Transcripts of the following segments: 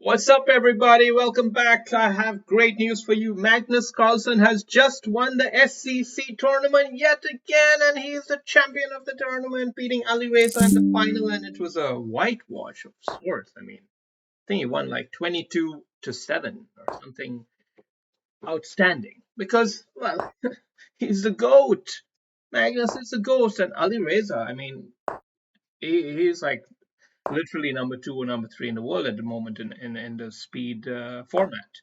What's up, everybody? Welcome back. I have great news for you. Magnus Carlsen has just won the SCC tournament yet again, and he's the champion of the tournament, beating Ali Reza in the final. And it was a whitewash of sorts. I think he won like 22-7 or something outstanding because, well, he's the GOAT. Magnus is the GOAT, and Ali Reza, he's like literally number two or number three in the world at the moment in the speed format.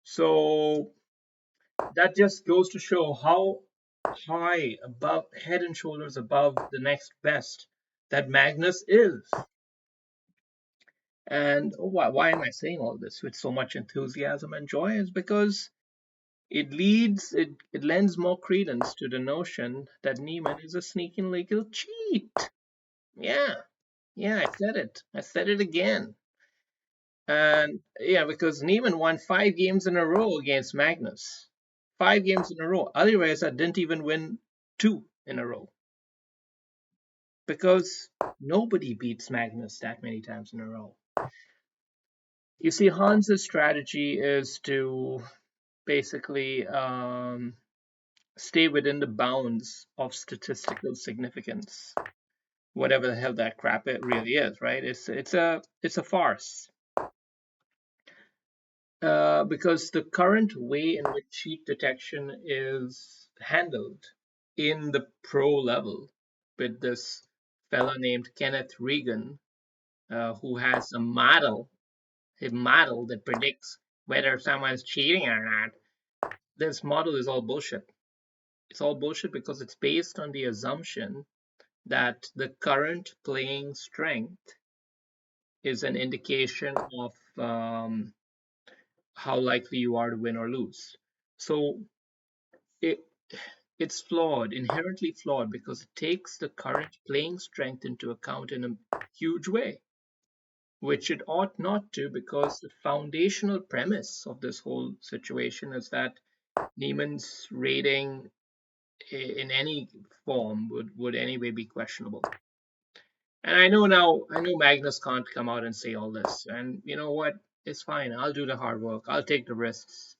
So that just goes to show how high above, head and shoulders above the next best that Magnus is. And why am I saying all this with so much enthusiasm and joy? Is because it lends more credence to the notion that Neiman is a sneaking legal cheat. Yeah, yeah, I said it. I said it again. And yeah, because Neiman won 5 games in a row against Magnus. 5 games in a row. Ali Reza didn't even win two in a row. Because nobody beats Magnus that many times in a row. You see, Hans's strategy is to basically stay within the bounds of statistical significance, whatever the hell that crap it really is, right? It's a farce. Because the current way in which cheat detection is handled in the pro level with this fella named Kenneth Regan, who has a model that predicts whether someone's cheating or not. This model is all bullshit. It's all bullshit because it's based on the assumption that the current playing strength is an indication of how likely you are to win or lose. So it it's flawed, inherently flawed, because it takes the current playing strength into account in a huge way, which it ought not to, because the foundational premise of this whole situation is that Neiman's rating in any form would anyway be questionable. And I know Magnus can't come out and say all this. And you know what? It's fine. I'll do the hard work. I'll take the risks.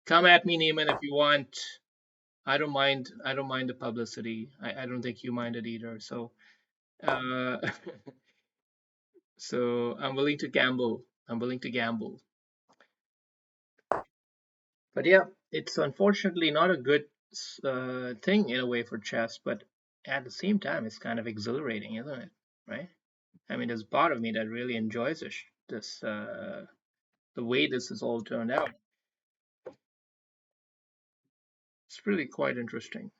Come at me, Neiman, if you want. I don't mind. I don't mind the publicity. I don't think you mind it either. So, uh, so I'm willing to gamble. I'm willing to gamble. But yeah, it's unfortunately not a good thing in a way for chess. But at the same time, it's kind of exhilarating, isn't it? Right? I mean, there's part of me that really enjoys the way this has all turned out. It's really quite interesting.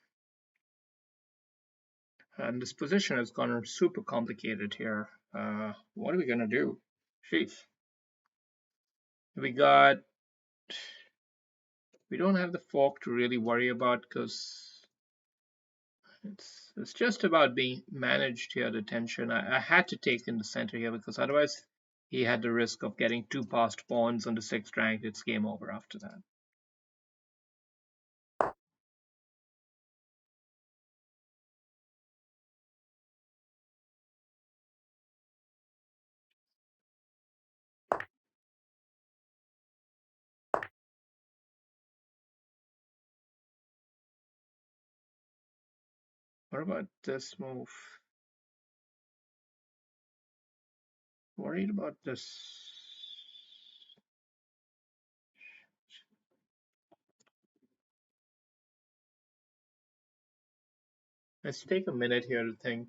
And this position has gone super complicated here. What are we gonna do? Sheesh. We got. We don't have the fork to really worry about because it's just about being managed here. The tension. I had to take in the center here because otherwise he had the risk of getting two passed pawns on the sixth rank. It's game over after that. What about this move? Worried about this. Let's take a minute here to think.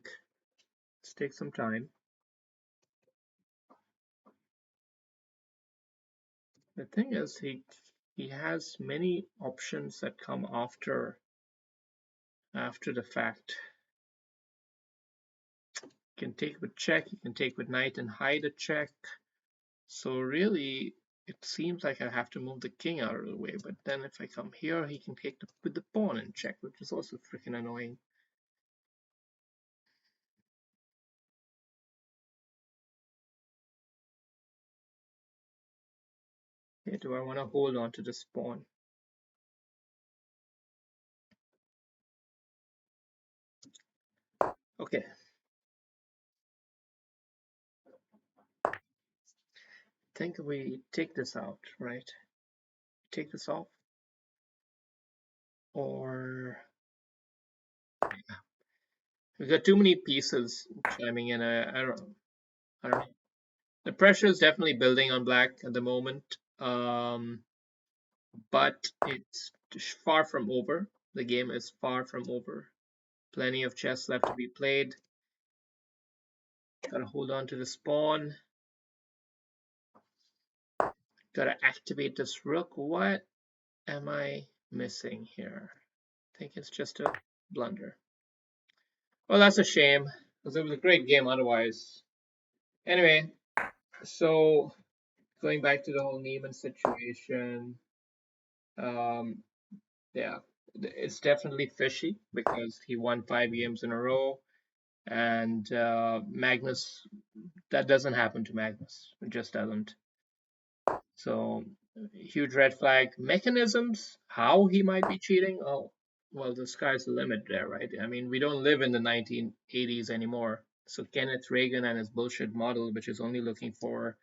Let's take some time. The thing is, he has many options that come after the fact. He can take with check, he can take with knight and hide a check. So really, it seems like I have to move the king out of the way. But then if I come here, he can take with the pawn and check, which is also freaking annoying. Okay, do I want to hold on to this pawn? Okay. think we take this out, right? Take this off, or we got too many pieces chiming in. I don't know. The pressure is definitely building on black at the moment, but it's far from over. The game is far from over. Plenty of chess left to be played. Gotta hold on to the spawn. Gotta activate this rook. What am I missing here? I think it's just a blunder. Well, that's a shame, because it was a great game otherwise. Anyway, so going back to the whole Neiman situation, um, yeah, it's definitely fishy because he won 5 games in a row, and Magnus, that doesn't happen to Magnus. It just doesn't. So, huge red flag. Mechanisms, how he might be cheating? Oh, well, the sky's the limit there, right? I mean, we don't live in the 1980s anymore. So, Kenneth Reagan and his bullshit model, which is only looking for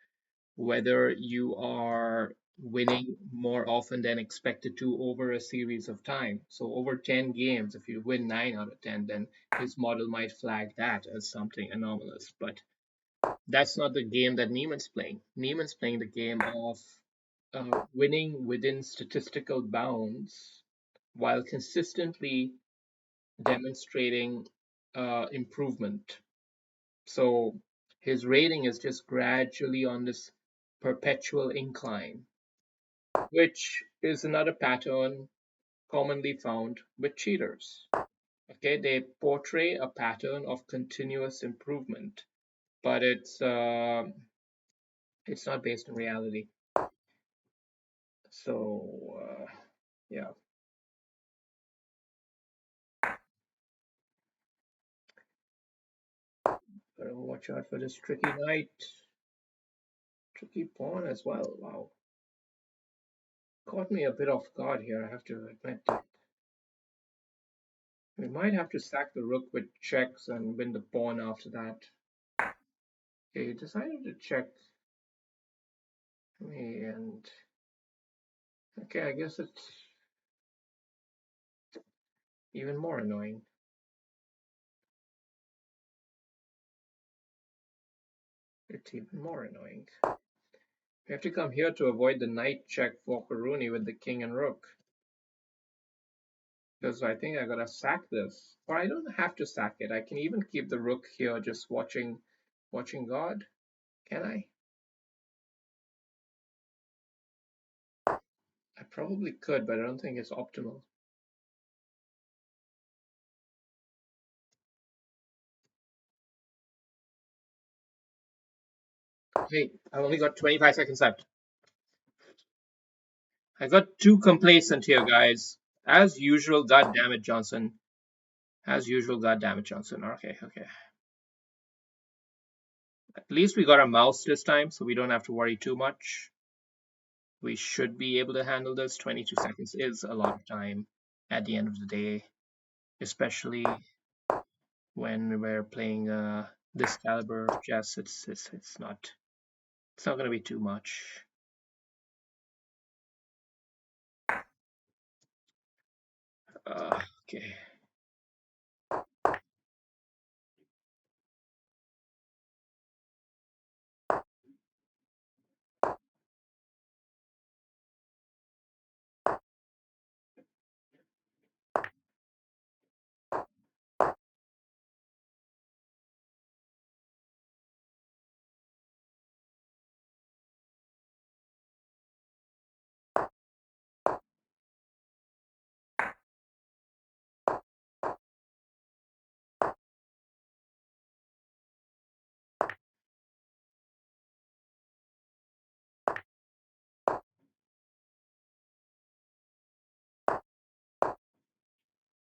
whether you are winning more often than expected to over a series of time. So, over 10 games, if you win 9 out of 10, then his model might flag that as something anomalous. But that's not the game that Neiman's playing. Neiman's playing the game of winning within statistical bounds while consistently demonstrating improvement. So his rating is just gradually on this perpetual incline, which is another pattern commonly found with cheaters. Okay, they portray a pattern of continuous improvement, but it's not based on reality. So yeah, gotta watch out for this tricky knight, tricky pawn as well. Wow, caught me a bit off guard here. I have to admit that. We might have to sack the rook with checks and win the pawn after that. Okay, he decided to check me, and okay, I guess it's even more annoying. It's even more annoying. We have to come here to avoid the knight check for Karuni with the king and rook. Because I think I gotta sack this. Or I don't have to sack it. I can even keep the rook here just watching God. Can I? I probably could, but I don't think it's optimal. Hey, I only got 25 seconds left. I got too complacent here, guys. As usual, god damn it, Johnson. As usual, god damn it, Johnson. Okay, okay. At least we got a mouse this time, so we don't have to worry too much. We should be able to handle this. 22 seconds is a lot of time at the end of the day, especially when we're playing this caliber of chess. It's not going to be too much. Okay.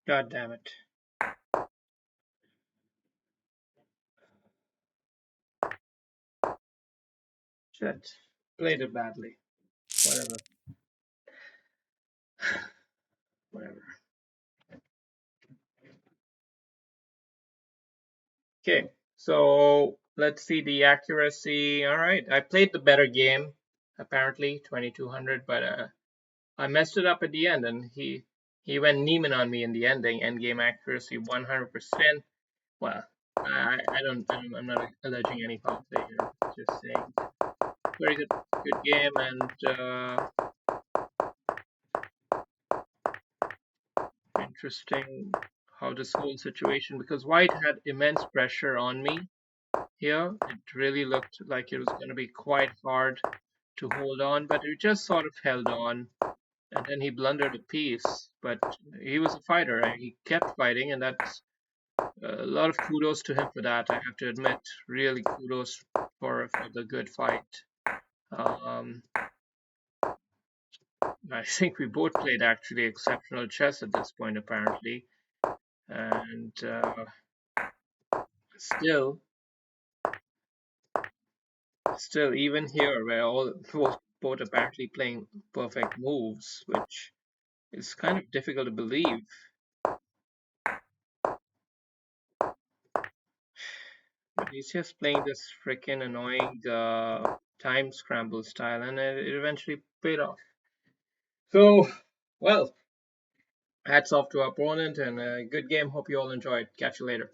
God damn it. Shit. Played it badly. Whatever. Whatever. Okay. So let's see the accuracy. All right. I played the better game. apparently 2200, but I messed it up at the end, and he went Neiman on me in the ending. End game accuracy 100%. Well, I'm not alleging any foul play here. Just saying, very good game, and interesting how this whole situation, because White had immense pressure on me here. It really looked like it was going to be quite hard to hold on, but we just sort of held on. And then he blundered a piece, but he was a fighter. And he kept fighting, and that's a lot of kudos to him for that. I have to admit, really kudos for the good fight. Um, I think we both played actually exceptional chess at this point, apparently, and still, still, even here, we're all both apparently playing perfect moves, which is kind of difficult to believe. But he's just playing this freaking annoying time scramble style, and it eventually paid off. So, well, hats off to our opponent, and a good game. Hope you all enjoyed. Catch you later.